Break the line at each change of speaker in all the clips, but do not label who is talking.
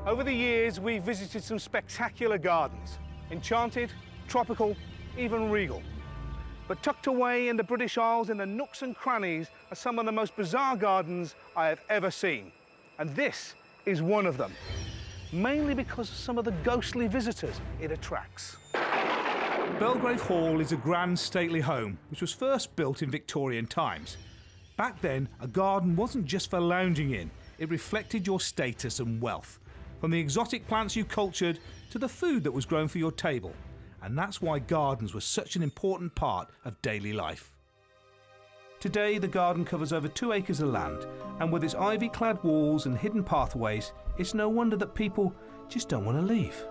Over the years, we've visited some spectacular gardens. Enchanted, tropical, even regal. But tucked away in the British Isles in the nooks and crannies are some of the most bizarre gardens I have ever seen. And this is one of them, mainly because of some of the ghostly visitors it attracts. Belgrave Hall is a grand stately home which was first built in Victorian times. Back then, a garden wasn't just for lounging in, it reflected your status and wealth. From the exotic plants you cultured to the food that was grown for your table. And that's why gardens were such an important part of daily life. Today, the garden covers over 2 acres of land, and with its ivy-clad walls and hidden pathways, it's no wonder that people just don't want to leave.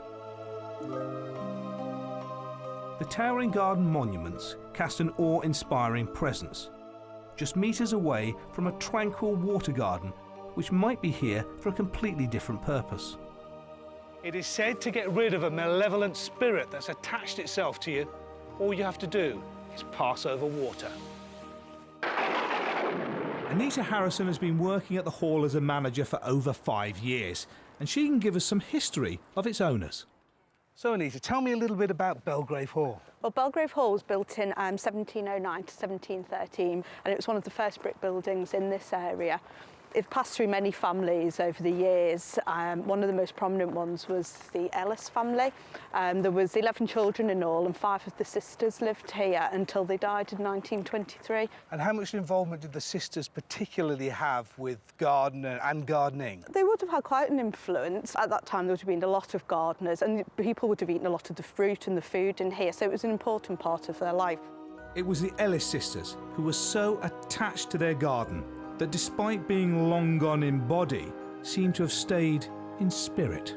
The towering garden monuments cast an awe-inspiring presence, just metres away from a tranquil water garden, which might be here for a completely different purpose. It is said to get rid of a malevolent spirit that's attached itself to you. All you have to do is pass over water. Anita Harrison has been working at the Hall as a manager for over 5 years, and she can give us some history of its owners. So, Anita, tell me a little bit about Belgrave Hall.
Well, Belgrave Hall was built in 1709 to 1713, and it was one of the first brick buildings in this area. It passed through many families over the years. One of the most prominent ones was the Ellis family. There was 11 children in all, and 5 of the sisters lived here until they died in 1923.
And how much involvement did the sisters particularly have with gardening and gardening?
They would have had quite an influence. At that time, there would have been a lot of gardeners, and people would have eaten a lot of the fruit and the food in here, so it was an important part of their life.
It was the Ellis sisters who were so attached to their garden that despite being long gone in body, seem to have stayed in spirit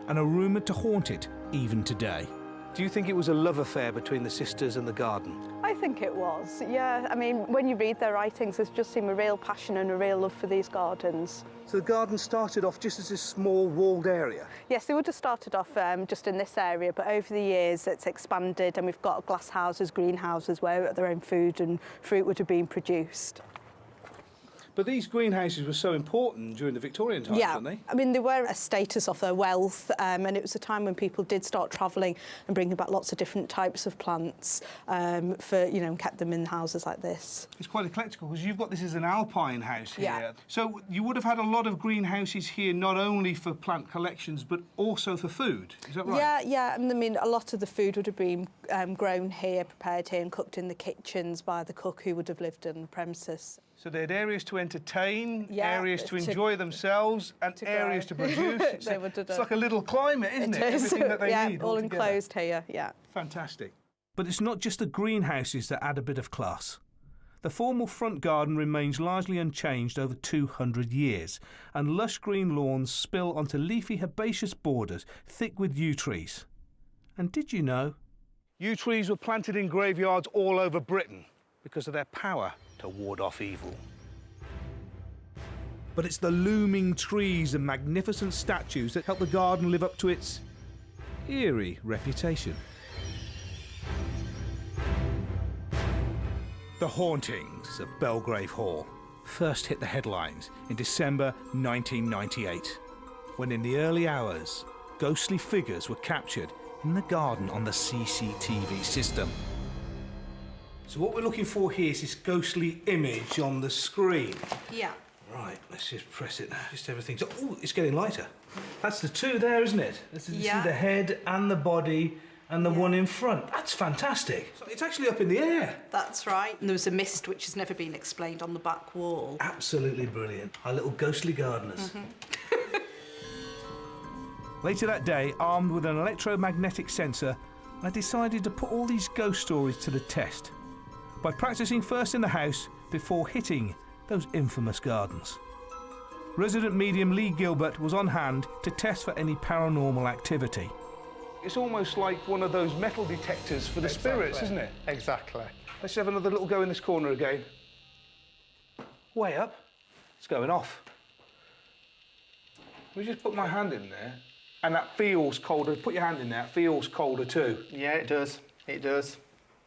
and are rumoured to haunt it even today. Do you think it was a love affair between the sisters and the garden?
I think it was, yeah. I mean, when you read their writings, there's just seemed a real passion and a real love for these gardens.
So the garden started off just as this small walled area?
Yes, they would have started off just in this area, but over the years it's expanded, and we've got glass houses, greenhouses, where their own food and fruit would have been produced.
But these greenhouses were so important during the Victorian times, weren't they?
I mean, they were a status of their wealth, and it was a time when people did start travelling and bringing back lots of different types of plants for, you know, and kept them in houses like this.
It's quite eclectical, because you've got this as an alpine house here.
Yeah.
So you would have had a lot of greenhouses here, not only for plant collections, but also for food, is that right?
Yeah, yeah. And I mean, a lot of the food would have been grown here, prepared here, and cooked in the kitchens by the cook who would have lived on the premises.
So they had areas to entertain, areas to enjoy themselves, and areas to produce. It's like a little climate, isn't it? Everything that they need.
Yeah, all enclosed here, yeah.
Fantastic. But it's not just the greenhouses that add a bit of class. The formal front garden remains largely unchanged over 200 years, and lush green lawns spill onto leafy herbaceous borders thick with yew trees. And did you know? Yew trees were planted in graveyards all over Britain because of their power to ward off evil. But it's the looming trees and magnificent statues that help the garden live up to its eerie reputation. The hauntings of Belgrave Hall first hit the headlines in December 1998, when in the early hours, ghostly figures were captured in the garden on the CCTV system. So what we're looking for here is this ghostly image on the screen.
Yeah.
Right, let's just press it now. Just everything's... Oh, it's getting lighter. That's the 2 there, isn't it? You see the head and the body and the one in front. That's fantastic. So it's actually up in the air.
That's right. And there was a mist which has never been explained on the back wall.
Absolutely brilliant. Our little ghostly gardeners. Later that day, armed with an electromagnetic sensor, I decided to put all these ghost stories to the test by practicing first in the house before hitting those infamous gardens. Resident medium Lee Gilbert was on hand to test for any paranormal activity. It's almost like one of those metal detectors for the spirits, isn't it?
Exactly.
Let's have another little go in this corner again. Way up. It's going off. Let me just put my hand in there. And that feels colder. Put your hand in there. It feels colder too.
Yeah, it does. It does.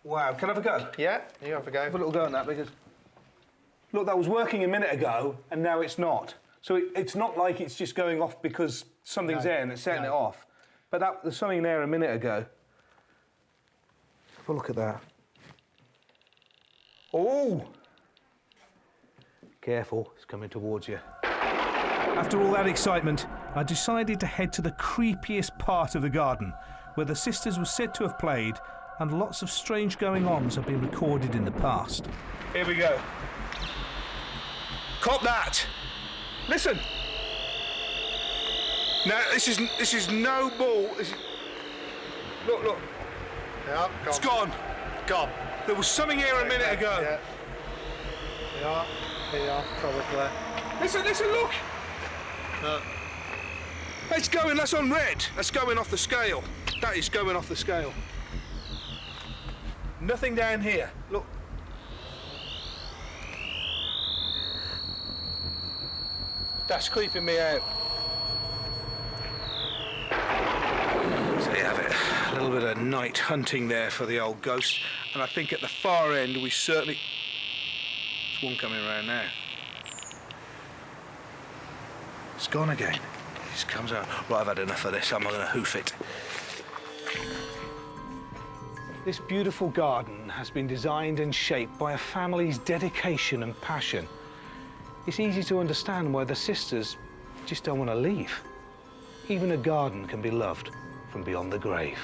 Wow. Can I have a go?
Yeah, you have a go.
Have a little go on that, because... Look, that was working a minute ago, and now it's not. So it's not like it's just going off because something's there and it's setting it off. But there's something there a minute ago. Have a look at that. Oh! Careful, it's coming towards you. After all that excitement, I decided to head to the creepiest part of the garden, where the sisters were said to have played, and lots of strange going-ons have been recorded in the past. Here we go. Cop that! Listen! Now, this is no ball. Look.
Yeah,
it's gone.
Gone.
There was something here a minute ago.
Yeah, probably.
Listen, look! It's going, that's on red. That's going off the scale. That is going off the scale. Nothing down here. Look. That's creeping me out. So you have it. A little bit of night hunting there for the old ghost. And I think at the far end we certainly... There's one coming around now. It's gone again. It just comes out. Right, I've had enough of this. I'm not going to hoof it. This beautiful garden has been designed and shaped by a family's dedication and passion. It's easy to understand why the sisters just don't want to leave. Even a garden can be loved from beyond the grave.